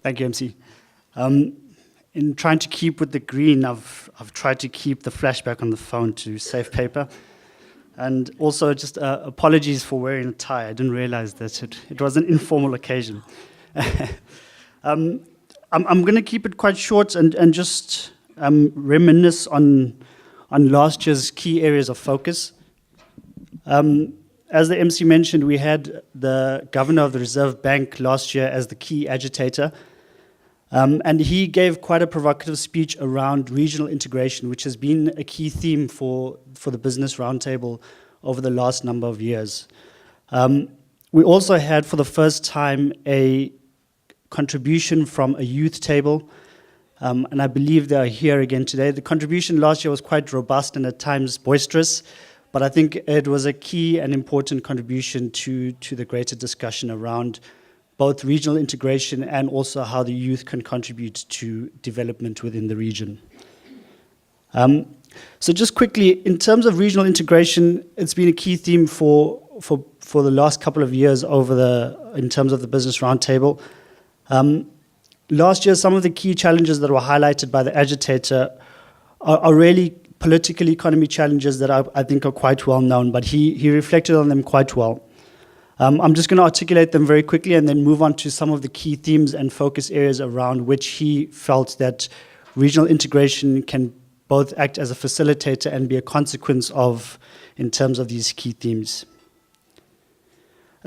Thank you, MC. In trying to keep with the green, I've tried to keep the flashback on the phone to save paper. And also, just apologies for wearing a tie. I didn't realize that it was an informal occasion. I'm going to keep it quite short and just reminisce on last year's key areas of focus. As the MC mentioned, we had the governor of the Reserve Bank last year as the key agitator. And he gave quite a provocative speech around regional integration, which has been a key theme for the Business Roundtable over the last number of years. We also had, for the first time, a contribution from a youth table, and I believe they are here again today. The contribution last year was quite robust and at times boisterous, but I think it was a key and important contribution to the greater discussion around both regional integration and also how the youth can contribute to development within the region. So just quickly, in terms of regional integration, it's been a key theme for the last couple of years in terms of the Business Roundtable. Last year, some of the key challenges that were highlighted by the agitator are really political economy challenges that I think are quite well known, but he reflected on them quite well. I'm just going to articulate them very quickly and then move on to some of the key themes and focus areas around which he felt that regional integration can both act as a facilitator and be a consequence of in terms of these key themes.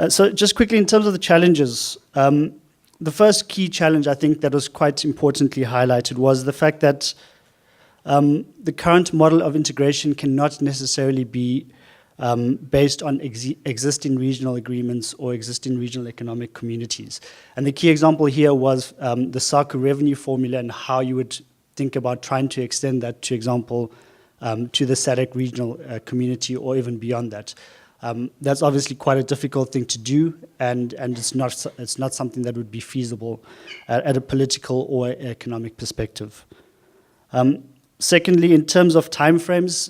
So just quickly in terms of the challenges, the first key challenge I think that was quite importantly highlighted was the fact that the current model of integration cannot necessarily be based on existing regional agreements or existing regional economic communities. And the key example here was the SACU revenue formula and how you would think about trying to extend that, to example, to the SADC regional community or even beyond that. That's obviously quite a difficult thing to do, and it's not something that would be feasible at a political or economic perspective. Secondly, in terms of timeframes,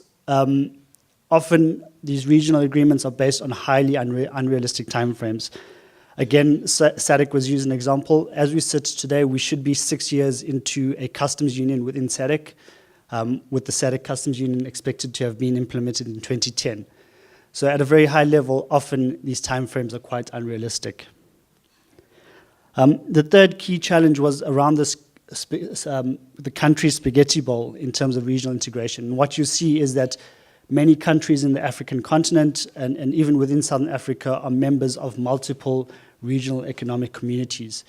often these regional agreements are based on highly unrealistic timeframes. Again, SADC was used as an example. As we sit today, we should be 6 years into a customs union within SADC, with the SADC customs union expected to have been implemented in 2010. So at a very high level, often these timeframes are quite unrealistic. The third key challenge was around this the country spaghetti bowl in terms of regional integration. And what you see is that many countries in the African continent and even within Southern Africa are members of multiple regional economic communities.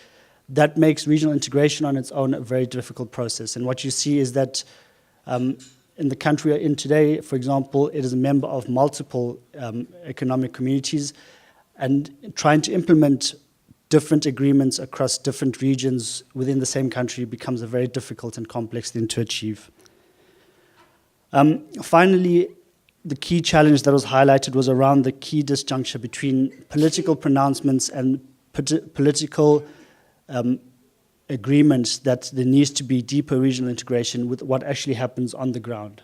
That makes regional integration on its own a very difficult process. And what you see is that in the country we're in today, for example, it is a member of multiple economic communities, and trying to implement different agreements across different regions within the same country becomes a very difficult and complex thing to achieve. Finally, the key challenge that was highlighted was around the key disjuncture between political pronouncements and political agreements that there needs to be deeper regional integration with what actually happens on the ground.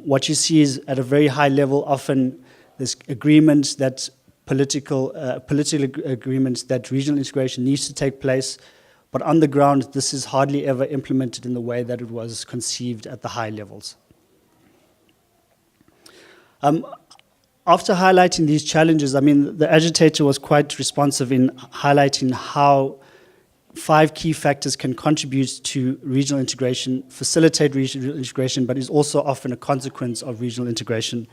What you see is at a very high level, often there's agreements that political agreements that regional integration needs to take place, but on the ground, this is hardly ever implemented in the way that it was conceived at the high levels. After highlighting these challenges, I mean, the agitator was quite responsive in highlighting how 5 key factors can contribute to regional integration, facilitate regional integration, but is also often a consequence of regional integration.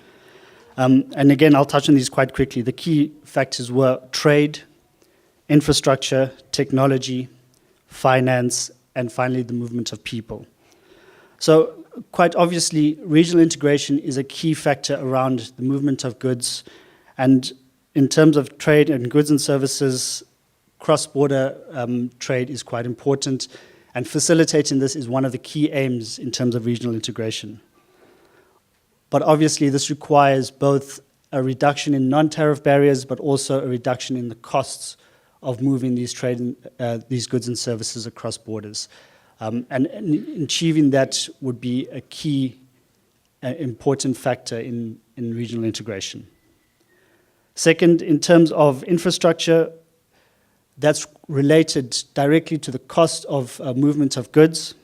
And again, I'll touch on these quite quickly. The key factors were trade, infrastructure, technology, finance, and finally the movement of people. So quite obviously, regional integration is a key factor around the movement of goods. And in terms of trade and goods and services, cross-border trade is quite important. And facilitating this is one of the key aims in terms of regional integration. But obviously, this requires both a reduction in non-tariff barriers, but also a reduction in the costs of moving these goods and services across borders. And achieving that would be a key important factor in regional integration. Second, in terms of infrastructure, that's related directly to the cost of movement of goods,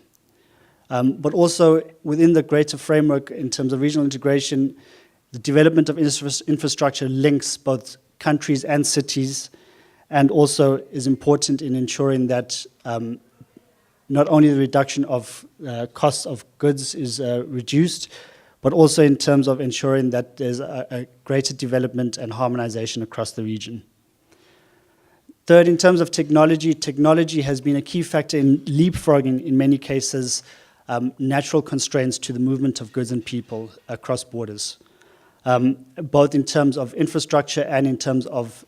but also within the greater framework in terms of regional integration, the development of infrastructure links both countries and cities, and also is important in ensuring that not only the reduction of costs of goods is reduced, but also in terms of ensuring that there's a greater development and harmonization across the region. Third, in terms of technology, technology has been a key factor in leapfrogging, in many cases, natural constraints to the movement of goods and people across borders, both in terms of infrastructure and in terms of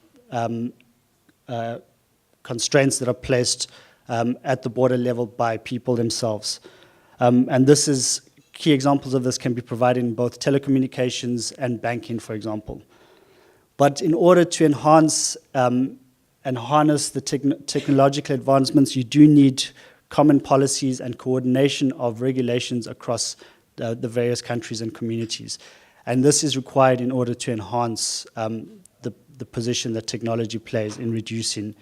constraints that are placed at the border level by people themselves. And this is key examples of this can be provided in both telecommunications and banking, for example. But in order to enhance and harness the technological advancements, you do need common policies and coordination of regulations across the various countries and communities. And this is required in order to enhance the position that technology plays in reducing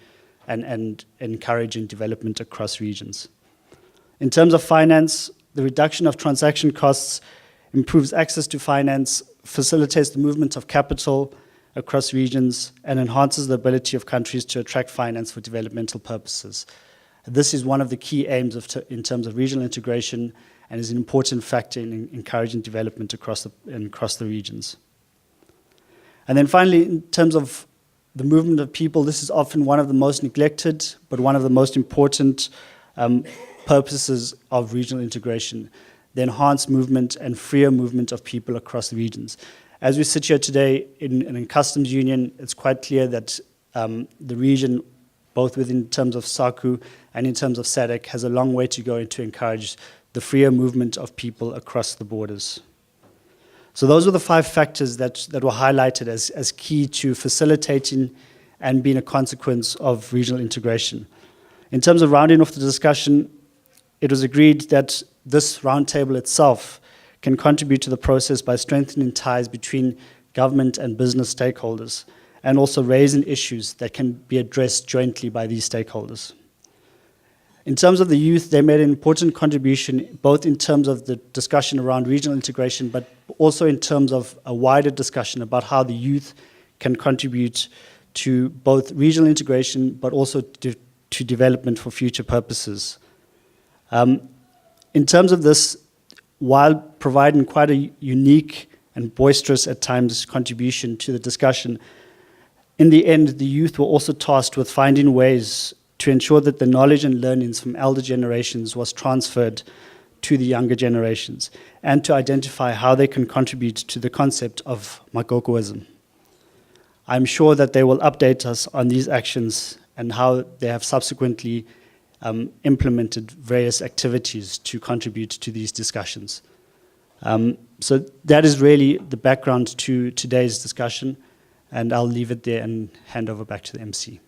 and encouraging development across regions. In terms of finance, the reduction of transaction costs improves access to finance, facilitates the movement of capital across regions, and enhances the ability of countries to attract finance for developmental purposes. This is one of the key aims in terms of regional integration and is an important factor in encouraging development across the regions. And then finally, in terms of the movement of people, this is often one of the most neglected, but one of the most important purposes of regional integration, the enhanced movement and freer movement of people across the regions. As we sit here today in customs union, it's quite clear that the region, both within terms of SACU and in terms of SADC, has a long way to go to encourage the freer movement of people across the borders. So those were the 5 factors that were highlighted as key to facilitating and being a consequence of regional integration. In terms of rounding off the discussion, it was agreed that this roundtable itself can contribute to the process by strengthening ties between government and business stakeholders, and also raising issues that can be addressed jointly by these stakeholders. In terms of the youth, they made an important contribution, both in terms of the discussion around regional integration, but also in terms of a wider discussion about how the youth can contribute to both regional integration, but also to development for future purposes. In terms of this, while providing quite a unique and boisterous at times contribution to the discussion, in the end, the youth were also tasked with finding ways to ensure that the knowledge and learnings from elder generations was transferred to the younger generations, and to identify how they can contribute to the concept of Magogoism. I'm sure that they will update us on these actions and how they have subsequently implemented various activities to contribute to these discussions. So that is really the background to today's discussion, and I'll leave it there and hand over back to the MC.